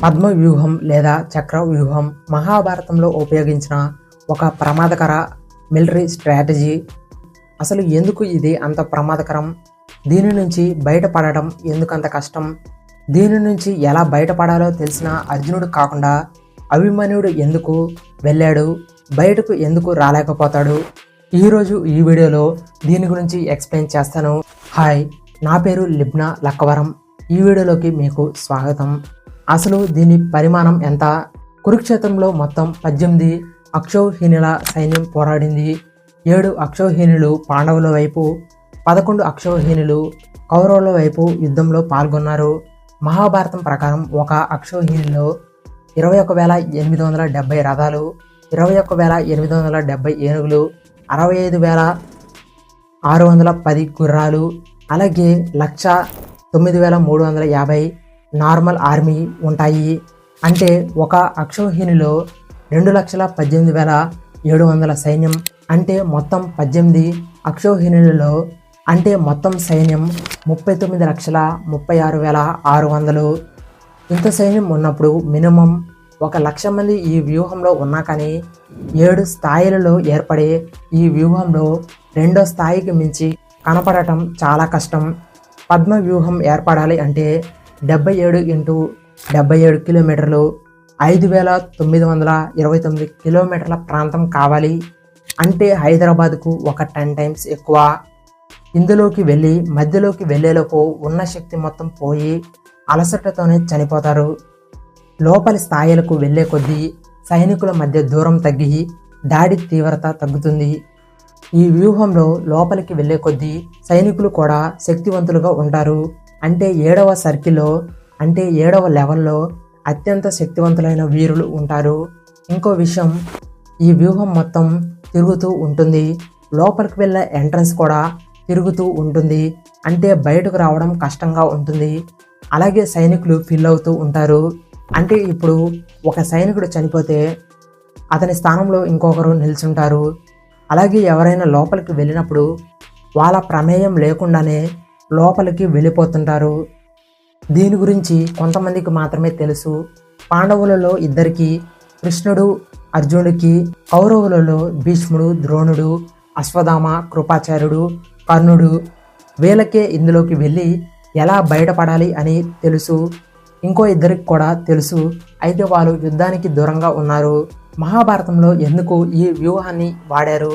పద్మ వ్యూహం లేదా చక్ర వ్యూహం మహాభారతంలో ఉపయోగించిన ఒక ప్రమాదకర మిలిటరీ స్ట్రాటజీ. అసలు ఎందుకు ఇది అంత ప్రమాదకరం? దీని నుంచి బయటపడడం ఎందుకంత కష్టం? దీని నుంచి ఎలా బయటపడాలో తెలిసిన అర్జునుడు కాకుండా అభిమన్యుడు ఎందుకు వెళ్ళాడు, బయటకు ఎందుకు రాలేకపోతాడు? ఈరోజు ఈ వీడియోలో దీని గురించి ఎక్స్ప్లెయిన్ చేస్తాను. హాయ్, నా పేరు లిబ్నా లక్కవరం. ఈ వీడియోలోకి మీకు స్వాగతం. అసలు దీని పరిమాణం ఎంత? కురుక్షేత్రంలో మొత్తం 18 అక్షౌహిణుల సైన్యం పోరాడింది. 7 అక్షౌహిణులు పాండవుల వైపు, 11 అక్షౌహిణులు కౌరవుల వైపు యుద్ధంలో పాల్గొన్నారు. మహాభారతం ప్రకారం ఒక అక్షౌహిణిలో 21,870 రథాలు, 21,870 ఏనుగులు, 65,610 గుర్రాలు, అలాగే 1,09,350 నార్మల్ ఆర్మీ ఉంటాయి. అంటే ఒక అక్షౌహిణిలో 2,18,700 సైన్యం. అంటే మొత్తం 18 అక్షౌహిణులలో అంటే మొత్తం సైన్యం 39,36,600. ఇంత సైన్యం ఉన్నప్పుడు మినిమం 1,00,000 మంది ఈ వ్యూహంలో ఉన్నా కానీ 7 స్థాయిలలో ఏర్పడే ఈ వ్యూహంలో రెండో స్థాయికి మించి కనపడటం చాలా కష్టం. పద్మ వ్యూహం ఏర్పడాలి అంటే 77 × 77 కిలోమీటర్లు, 5,929 కిలోమీటర్ల ప్రాంతం కావాలి. అంటే హైదరాబాద్కు ఒక 10 టైమ్స్ ఎక్కువ. ఇందులోకి వెళ్ళి మధ్యలోకి వెళ్ళేలోపు ఉన్న శక్తి మొత్తం పోయి అలసటతోనే చనిపోతారు. లోపలి స్థాయిలకు వెళ్ళే కొద్దీ సైనికుల మధ్య దూరం తగ్గి దాడి తీవ్రత తగ్గుతుంది. ఈ వ్యూహంలో లోపలికి వెళ్ళే కొద్దీ సైనికులు కూడా శక్తివంతులుగా ఉంటారు. అంటే 7వ సర్కిల్లో అంటే 7వ లెవెల్లో అత్యంత శక్తివంతులైన వీరులు ఉంటారు. ఇంకో విషయం, ఈ వ్యూహం మొత్తం తిరుగుతూ ఉంటుంది. లోపలికి వెళ్ళే ఎంట్రన్స్ కూడా తిరుగుతూ ఉంటుంది. అంటే బయటకు రావడం కష్టంగా ఉంటుంది. అలాగే సైనికులు ఫిల్ అవుతూ ఉంటారు. అంటే ఇప్పుడు ఒక సైనికుడు చనిపోతే అతని స్థానంలో ఇంకొకరు నిల్చుంటారు. అలాగే ఎవరైనా లోపలికి వెళ్ళినప్పుడు వాళ్ళ ప్రమేయం లేకుండానే లోపలికి వెళ్ళిపోతుంటారు. దీని గురించి కొంతమందికి మాత్రమే తెలుసు. పాండవులలో 2కి, కృష్ణుడు అర్జునుడికి, కౌరవులలో భీష్ముడు, ద్రోణుడు, అశ్వత్థామ, కృపాచార్యుడు, కర్ణుడు వీళ్ళకే ఇందులోకి వెళ్ళి ఎలా బయటపడాలి అని తెలుసు. ఇంకో 2కి కూడా తెలుసు. అయితే వాళ్ళు యుద్ధానికి దూరంగా ఉన్నారు. మహాభారతంలో ఎందుకు ఈ వ్యూహాన్ని వాడారు?